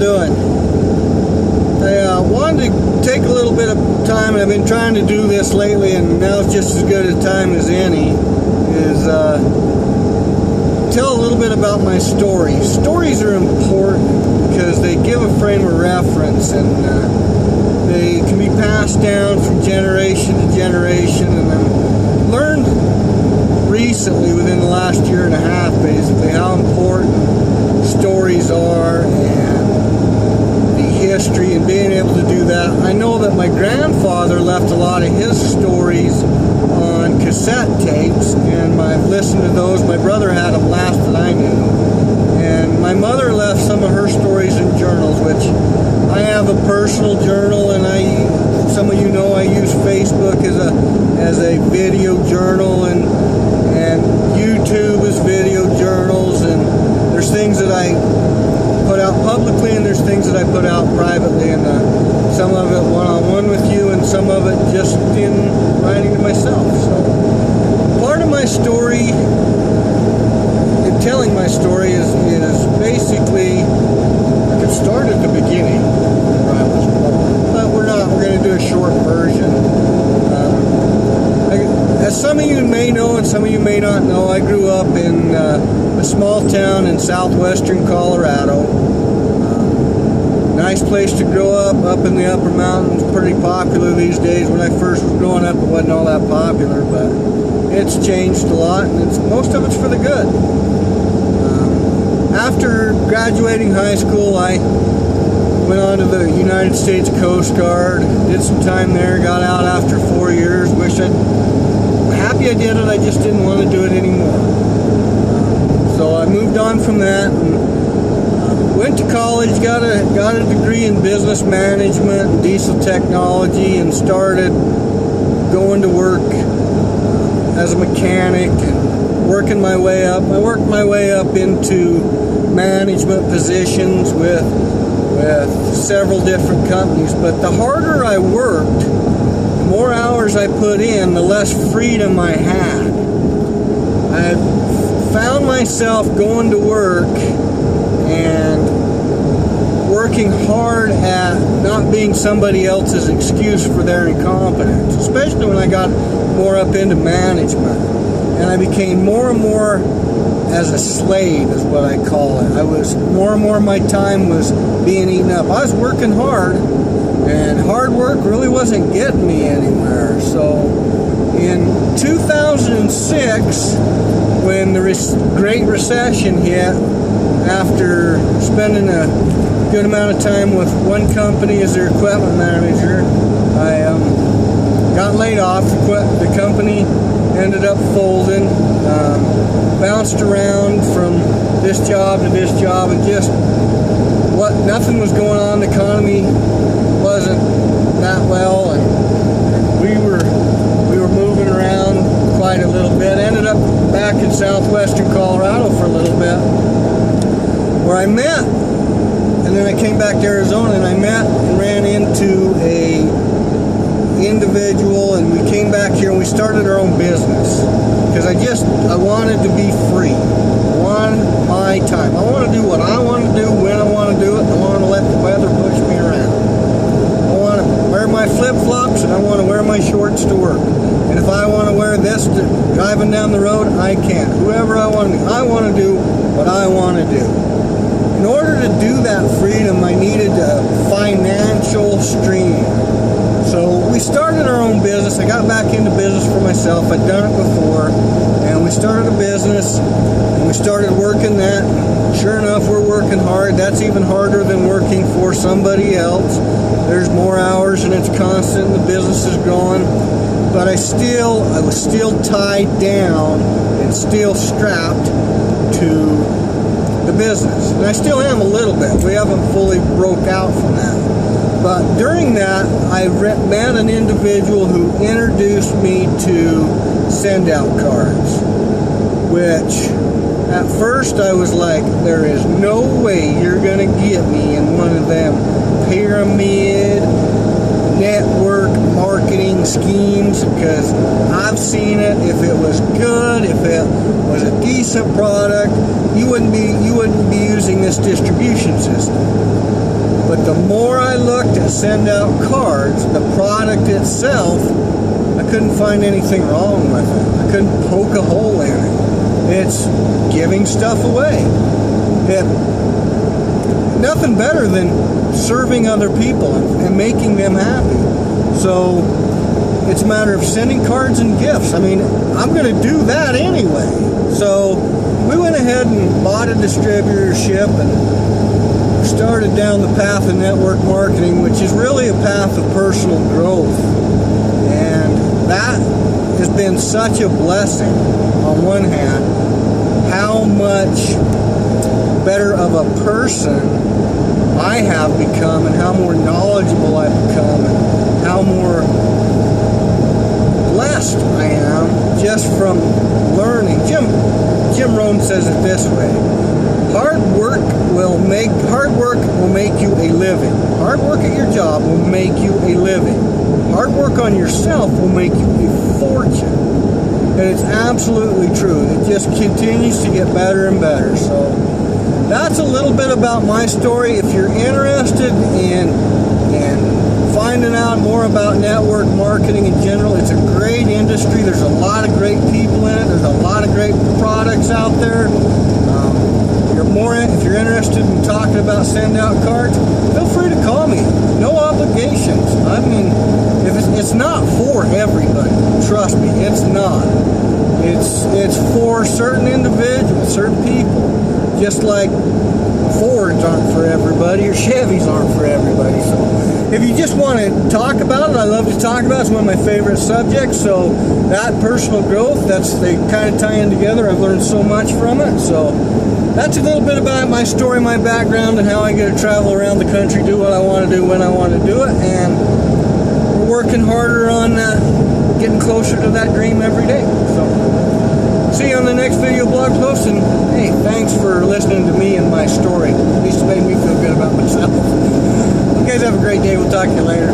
doing? I wanted to take a little bit of time, and I've been trying to do this lately, and now it's just as good a time as any, is tell a little bit about my stories. Stories are important because they give a frame of reference, and they can be passed down from generation to generation. And I've learned recently, within the last year and a half, basically, how important stories are, and the history, and being able to do that. I know that my grandfather left a lot of his stories on cassette tapes, and I've listened to those. My brother had them last that I knew, and my mother left some of her stories in journals, which I have a personal journal, and some of you know I use Facebook as a video journal, and YouTube as video journals, and there's things that I put out publicly, and there's things that I put out privately, and some of it one-on-one with you, and some of it just in writing to myself. So part of my story, in telling my story, is basically, I could start at the beginning where I was born, but we're not. We're going to do a short version. As some of you may know, and some of you may not know, I grew up in a small town in southwestern Colorado. Nice place to grow up in the upper mountains. Pretty popular these days. When I first was growing up, it wasn't all that popular, but it's changed a lot, and most of it's for the good. After graduating high school, I went on to the United States Coast Guard, did some time there, got out after 4 years. Happy I did it, I just didn't want to do it anymore. So I moved on from that, and went to college, got a degree in business management and diesel technology, and started going to work as a mechanic and working my way up. I worked my way up into management positions with several different companies, but the harder I worked, the more hours I put in, the less freedom I had. I found myself going to work and working hard at not being somebody else's excuse for their incompetence, especially when I got more up into management. And I became more and more as a slave, is what I call it. I was more and more of my time was being eaten up. I was working hard, and hard work really wasn't getting me anywhere. So in 2006, when the Great Recession hit, after spending a good amount of time with one company as their equipment manager, I got laid off. The company ended up folding. Bounced around from this job to this job, and just nothing was going on. The economy wasn't that well, and we were moving around quite a little bit. Ended up back in southwestern Colorado for a little bit, where I met, and then I came back to Arizona, and I met and ran into a individual, and we came back here and we started our own business, because I wanted to be free. I wanted my time. I want to do what I want to do when I want to do it. I want to let the weather push me around. I want to wear my flip-flops, and I want to wear my shorts to work. And if I want to wear this driving down the road, I can. Whoever I want to be. I want to do what I want to do. In order to do that freedom, I needed a financial stream. So we started our own business. I got back into business for myself. I'd done it before, and we started a business, and we started working that. Sure enough, we're working hard. That's even harder than working for somebody else. There's more hours, and it's constant. The business is growing, but I was still tied down and still strapped to the business, and I still am a little bit. We haven't fully broke out from that. But during that, I met an individual who introduced me to send-out cards, which at first I was like, there is no way you're going to get me in one of them pyramid network marketing schemes, because I've seen it. If it was good, if it was a decent product, you wouldn't be using this distribution system. But the more I looked at Send Out Cards, the product itself, I couldn't find anything wrong with it. I couldn't poke a hole in it. It's giving stuff away. Nothing better than serving other people and making them happy. So it's a matter of sending cards and gifts. I mean, I'm going to do that anyway. So we went ahead and bought a distributorship and started down the path of network marketing, which is really a path of personal growth. And that has been such a blessing on one hand. How much better of a person I have become, and how more knowledgeable I've become, and how more blessed I am just from learning. Jim Rohn says it this way: hard work will make you a living. Hard work at your job will make you a living. Hard work on yourself will make you a fortune. And it's absolutely true. It just continues to get better and better. So that's a little bit about my story. If you're interested in finding out more about network marketing in general, it's a great industry. There's a lot of great people in it. There's a lot of great products out there. If you're interested in talking about Send Out Cards, feel free to call me. No obligations. I mean, if it's not for everybody. Trust me, it's not. It's for certain individuals, certain people. Just like Fords aren't for everybody, or Chevys aren't for everybody. So if you just want to talk about it, I love to talk about it. It's one of my favorite subjects. So that personal growth, they kind of tie in together. I've learned so much from it. So that's a little bit about my story, my background, and how I get to travel around the country, do what I want to do when I want to do it. And we're working harder on getting closer to that dream every day. So see you on the next video blog post, and hey, thanks for listening to me and my story. At least it made me feel good about myself. You guys have a great day. We'll talk to you later.